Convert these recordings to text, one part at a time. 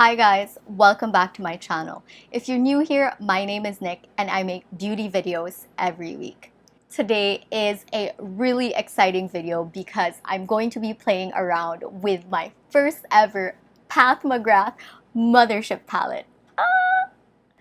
Hi guys, welcome back to my channel. If you're new here, my name is Nick and I make beauty videos every week. Today is a really exciting video because I'm going to be playing around with my first ever Pat Mcgrath Mothership Palette.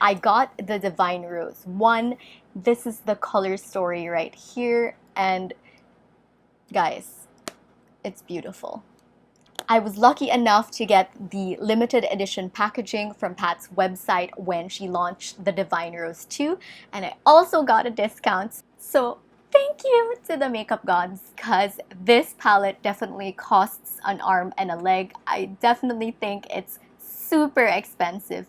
I got the Divine Rose 1. This is the color story right here, and guys, it's beautiful. I was lucky enough to get the limited edition packaging from Pat's website when she launched the Divine Rose 2, and I also got a discount. So thank you to the makeup gods, because this palette definitely costs an arm and a leg. I definitely think it's super expensive,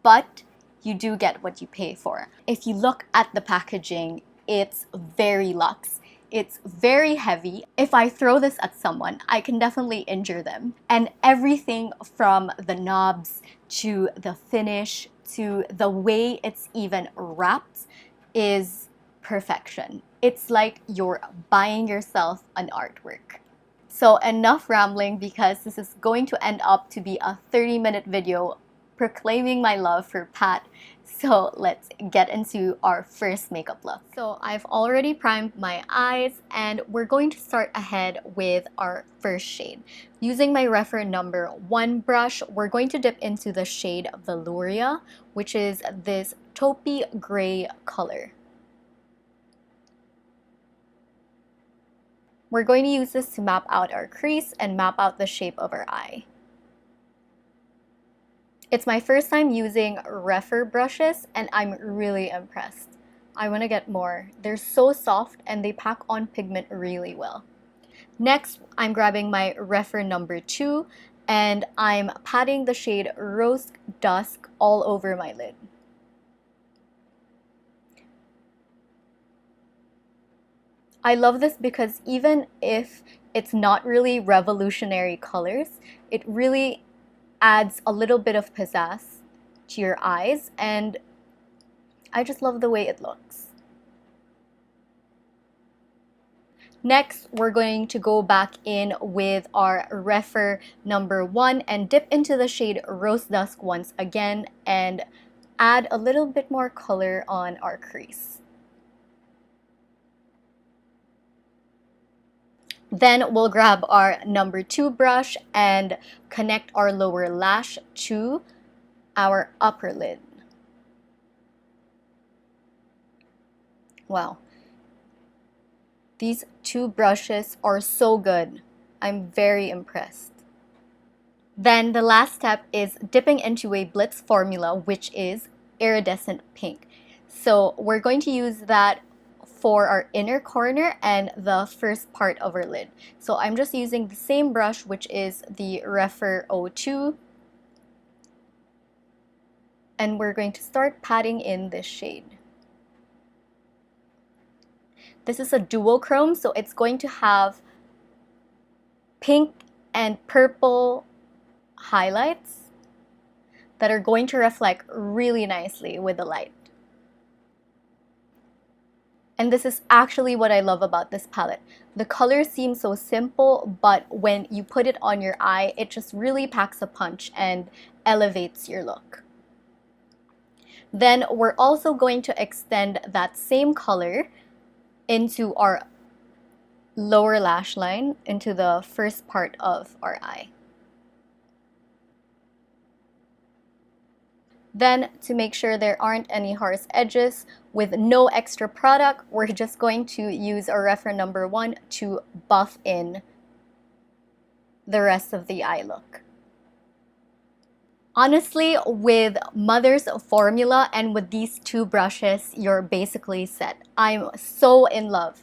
but you do get what you pay for. If you look at the packaging, it's very luxe. It's very heavy. If I throw this at someone, I can definitely injure them. And everything from the knobs to the finish to the way it's even wrapped is perfection. It's like you're buying yourself an artwork. So enough rambling, because this is going to end up to be a 30-minute video proclaiming my love for Pat. So let's get into our first makeup look. So I've already primed my eyes and we're going to start ahead with our first shade. Using my Refer number 1 brush, we're going to dip into the shade Velouria, which is this taupey gray color. We're going to use this to map out our crease and map out the shape of our eye. It's my first time using Refer brushes and I'm really impressed. I want to get more. They're so soft and they pack on pigment really well. Next, I'm grabbing my Refer number 2 and I'm patting the shade Rose Dusk all over my lid. I love this because even if it's not really revolutionary colors, it really adds a little bit of pizzazz to your eyes, and I just love the way it looks. Next, we're going to go back in with our Refer number 1 and dip into the shade Rose Dusk once again and add a little bit more color on our crease. Then we'll grab our number 2 brush and connect our lower lash to our upper lid. Wow. These 2 brushes are so good. I'm very impressed. Then the last step is dipping into a Blitz formula, which is iridescent pink. So we're going to use that for our inner corner and the first part of our lid. So I'm just using the same brush, which is the Refer 02, and we're going to start patting in this shade. This is a duochrome, so it's going to have pink and purple highlights that are going to reflect really nicely with the light. And this is actually what I love about this palette. The colors seem so simple, but when you put it on your eye, it just really packs a punch and elevates your look. Then we're also going to extend that same color into our lower lash line, into the first part of our eye. Then, to make sure there aren't any harsh edges, with no extra product, we're just going to use our Refer number 1 to buff in the rest of the eye look. Honestly, with Mother's formula and with these 2 brushes, you're basically set. I'm so in love.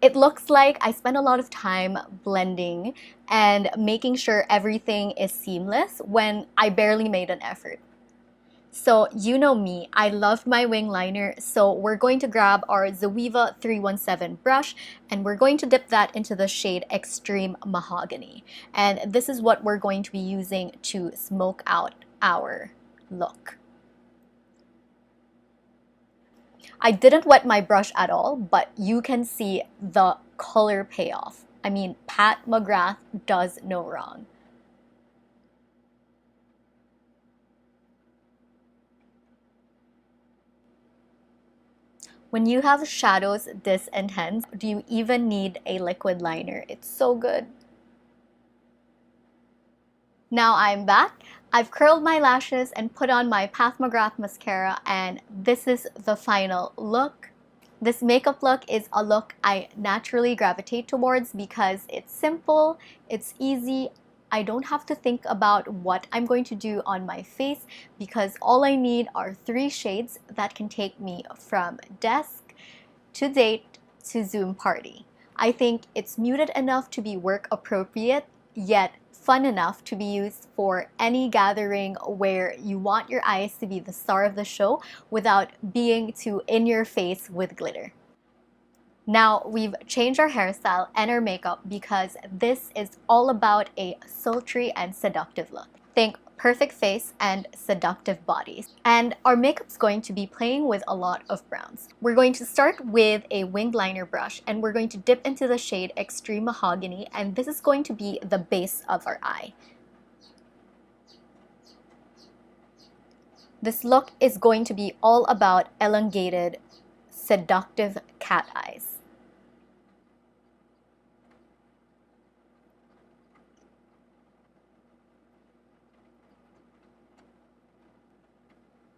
It looks like I spent a lot of time blending and making sure everything is seamless when I barely made an effort. So you know me, I love my wing liner, so we're going to grab our Zoeva 317 brush and we're going to dip that into the shade Extreme Mahogany. And this is what we're going to be using to smoke out our look. I didn't wet my brush at all, but you can see the color payoff. I mean, Pat Mcgrath does no wrong. When you have shadows this intense, do you even need a liquid liner? It's so good. Now I'm back. I've curled my lashes and put on my Pat Mcgrath mascara, and this is the final look. This makeup look is a look I naturally gravitate towards because it's simple, it's easy. I don't have to think about what I'm going to do on my face because all I need are 3 shades that can take me from desk to date to Zoom party. I think it's muted enough to be work appropriate, yet fun enough to be used for any gathering where you want your eyes to be the star of the show without being too in your face with glitter. Now we've changed our hairstyle and our makeup because this is all about a sultry and seductive look. Think perfect face and seductive bodies. And our makeup's going to be playing with a lot of browns. We're going to start with a winged liner brush and we're going to dip into the shade Extreme Mahogany, and this is going to be the base of our eye. This look is going to be all about elongated, seductive cat eyes.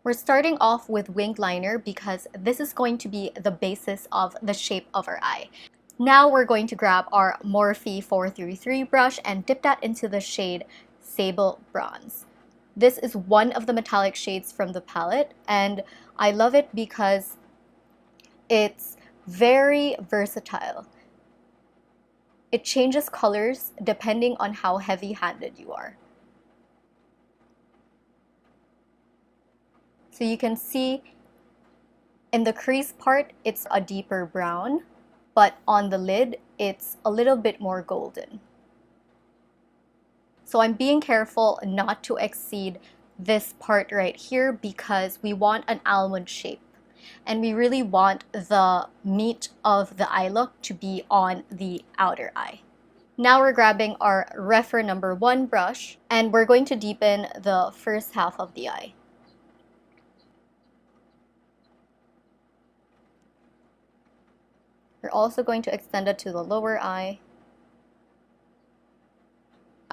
We're starting off with winged liner because this is going to be the basis of the shape of our eye. Now we're going to grab our Morphe 433 brush and dip that into the shade Sable Bronze. This is one of the metallic shades from the palette, and I love it because it's very versatile. It changes colors depending on how heavy-handed you are. So you can see in the crease part, it's a deeper brown, but on the lid, it's a little bit more golden. So I'm being careful not to exceed this part right here because we want an almond shape. And we really want the meat of the eye look to be on the outer eye. Now we're grabbing our Refer number 1 brush and we're going to deepen the first half of the eye. We're also going to extend it to the lower eye.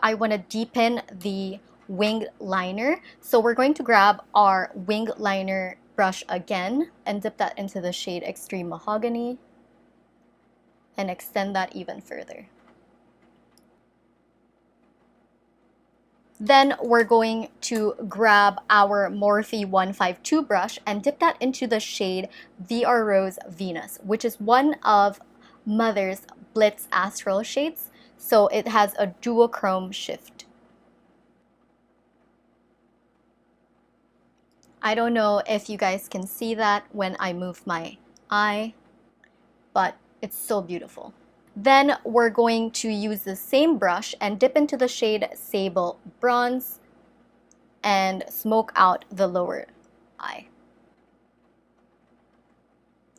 I want to deepen the winged liner, so we're going to grab our winged liner brush again and dip that into the shade Extreme Mahogany and extend that even further. Then we're going to grab our Morphe 152 brush and dip that into the shade VR Rose Venus, which is one of Mother's Blitz Astral shades, so it has a duochrome shift. I don't know if you guys can see that when I move my eye, but it's so beautiful. Then we're going to use the same brush and dip into the shade Sable Bronze and smoke out the lower eye.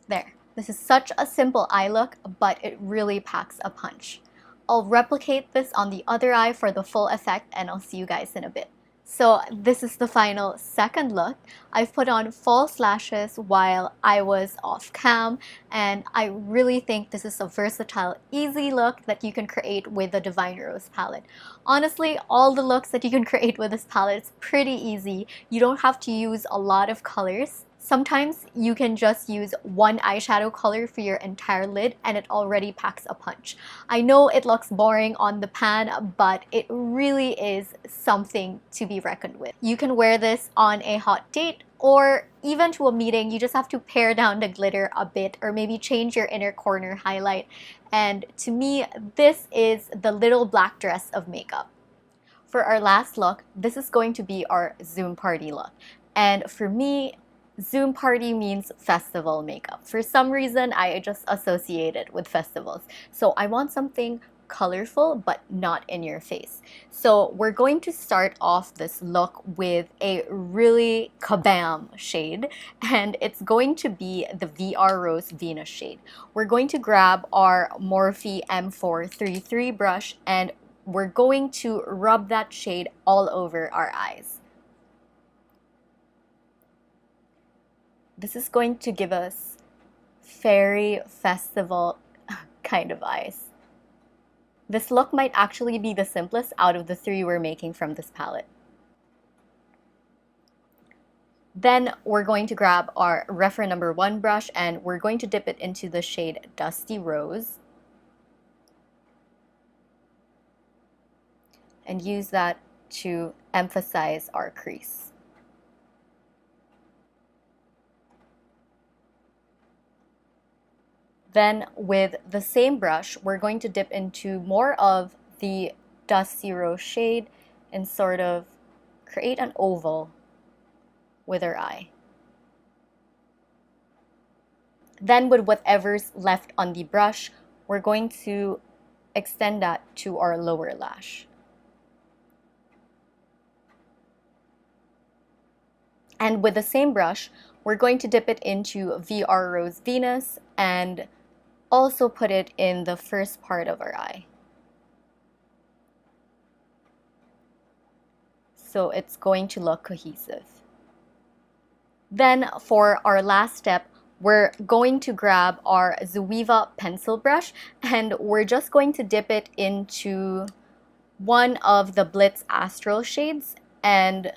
There. This is such a simple eye look, but it really packs a punch. I'll replicate this on the other eye for the full effect, and I'll see you guys in a bit. So this is the final second look. I've put on false lashes while I was off cam, and I really think this is a versatile, easy look that you can create with the Divine Rose palette. Honestly, all the looks that you can create with this palette is pretty easy. You don't have to use a lot of colors. Sometimes you can just use one eyeshadow color for your entire lid and it already packs a punch. I know it looks boring on the pan, but it really is something to be reckoned with. You can wear this on a hot date or even to a meeting. You just have to pare down the glitter a bit or maybe change your inner corner highlight. And to me, this is the little black dress of makeup. For our last look, this is going to be our Zoom party look. And for me, Zoom party means festival makeup. For some reason, I just associate it with festivals. So I want something colorful but not in your face. So we're going to start off this look with a really kabam shade, and it's going to be the VR Rose Venus shade. We're going to grab our Morphe M433 brush and we're going to rub that shade all over our eyes. This is going to give us fairy festival kind of eyes. This look might actually be the simplest out of the three we're making from this palette. Then we're going to grab our Refer number 1 brush and we're going to dip it into the shade Dusty Rose and use that to emphasize our crease. Then with the same brush, we're going to dip into more of the Dusty Rose shade and sort of create an oval with our eye. Then with whatever's left on the brush, we're going to extend that to our lower lash. And with the same brush, we're going to dip it into VR Rose Venus and also put it in the first part of our eye. So it's going to look cohesive. Then for our last step, we're going to grab our Zoeva pencil brush and we're just going to dip it into one of the Blitz Astral shades and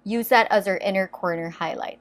use that as our inner corner highlight.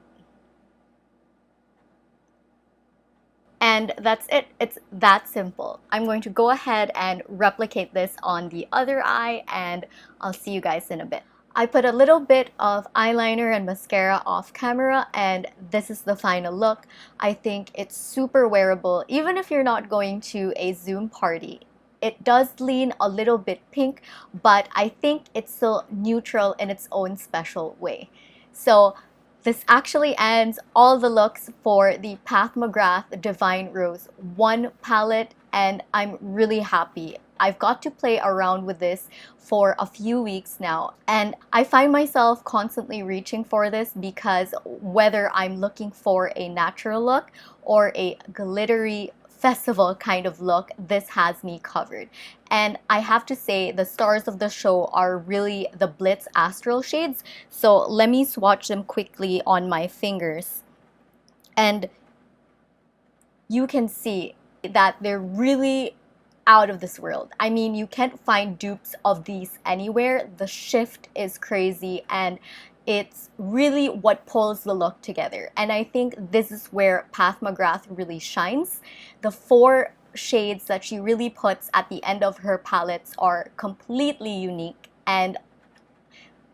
And that's it. It's that simple. I'm going to go ahead and replicate this on the other eye and I'll see you guys in a bit. I put a little bit of eyeliner and mascara off camera and this is the final look. I think it's super wearable even if you're not going to a Zoom party. It does lean a little bit pink, but I think it's still neutral in its own special way. So this actually ends all the looks for the Pat Mcgrath Divine Rose 1 palette and I'm really happy. I've got to play around with this for a few weeks now and I find myself constantly reaching for this because whether I'm looking for a natural look or a glittery festival kind of look, this has me covered. And I have to say the stars of the show are really the Blitz Astral shades. So let me swatch them quickly on my fingers. And you can see that they're really out of this world. I mean, you can't find dupes of these anywhere. The shift is crazy and it's really what pulls the look together. And I think this is where Pat Mcgrath really shines. The 4 shades that she really puts at the end of her palettes are completely unique and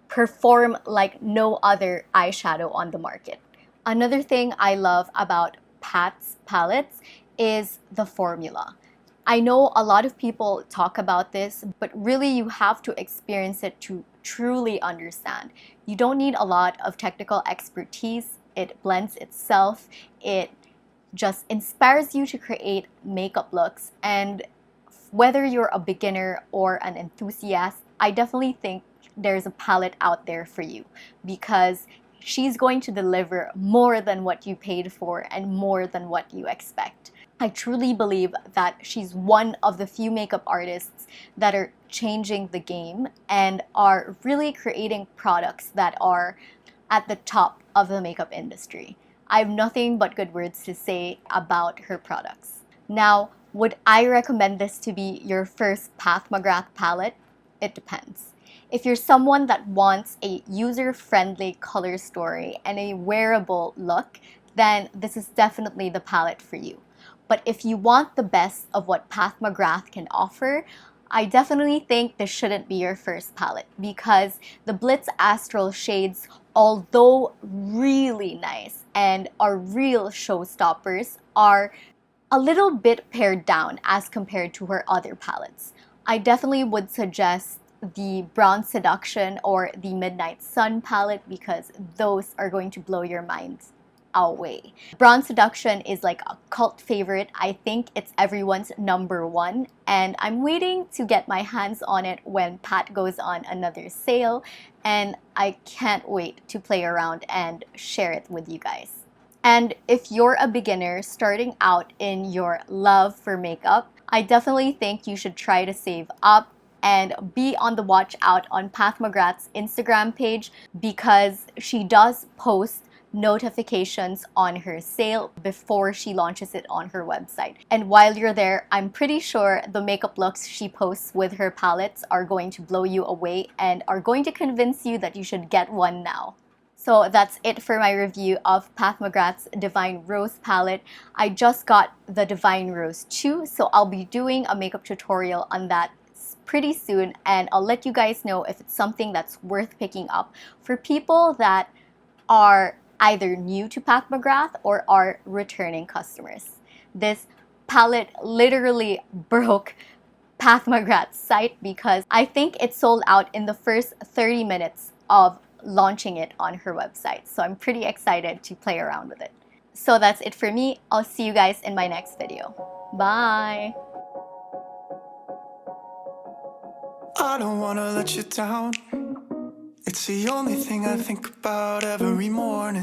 perform like no other eyeshadow on the market. Another thing I love about Pat's palettes is the formula. I know a lot of people talk about this, but really you have to experience it to truly understand. You don't need a lot of technical expertise. It blends itself. It just inspires you to create makeup looks. And whether you're a beginner or an enthusiast, I definitely think there's a palette out there for you because she's going to deliver more than what you paid for and more than what you expect. I truly believe that she's one of the few makeup artists that are changing the game and are really creating products that are at the top of the makeup industry. I have nothing but good words to say about her products. Now, would I recommend this to be your first Pat Mcgrath palette? It depends. If you're someone that wants a user-friendly color story and a wearable look, then this is definitely the palette for you. But if you want the best of what Pat Mcgrath can offer, I definitely think this shouldn't be your first palette because the Blitz Astral shades, although really nice and are real showstoppers, are a little bit pared down as compared to her other palettes. I definitely would suggest the Brown Seduction or the Midnight Sun palette because those are going to blow your minds away. Brown Seduction is like a cult favorite. I think it's everyone's #1 and I'm waiting to get my hands on it when Pat goes on another sale and I can't wait to play around and share it with you guys. And if you're a beginner starting out in your love for makeup, I definitely think you should try to save up and be on the watch out on Pat Mcgrath's Instagram page because she does post notifications on her sale before she launches it on her website. And while you're there, I'm pretty sure the makeup looks she posts with her palettes are going to blow you away and are going to convince you that you should get one now. So that's it for my review of Pat McGrath's Divine Rose palette. I just got the Divine Rose 2, so I'll be doing a makeup tutorial on that pretty soon, and I'll let you guys know if it's something that's worth picking up for people that are either new to Pat McGrath or are returning customers. This palette literally broke Pat McGrath's site because I think it sold out in the first 30 minutes of launching it on her website. So I'm pretty excited to play around with it. So that's it for me. I'll see you guys in my next video. Bye! I don't wanna let you down. It's the only thing I think about every morning.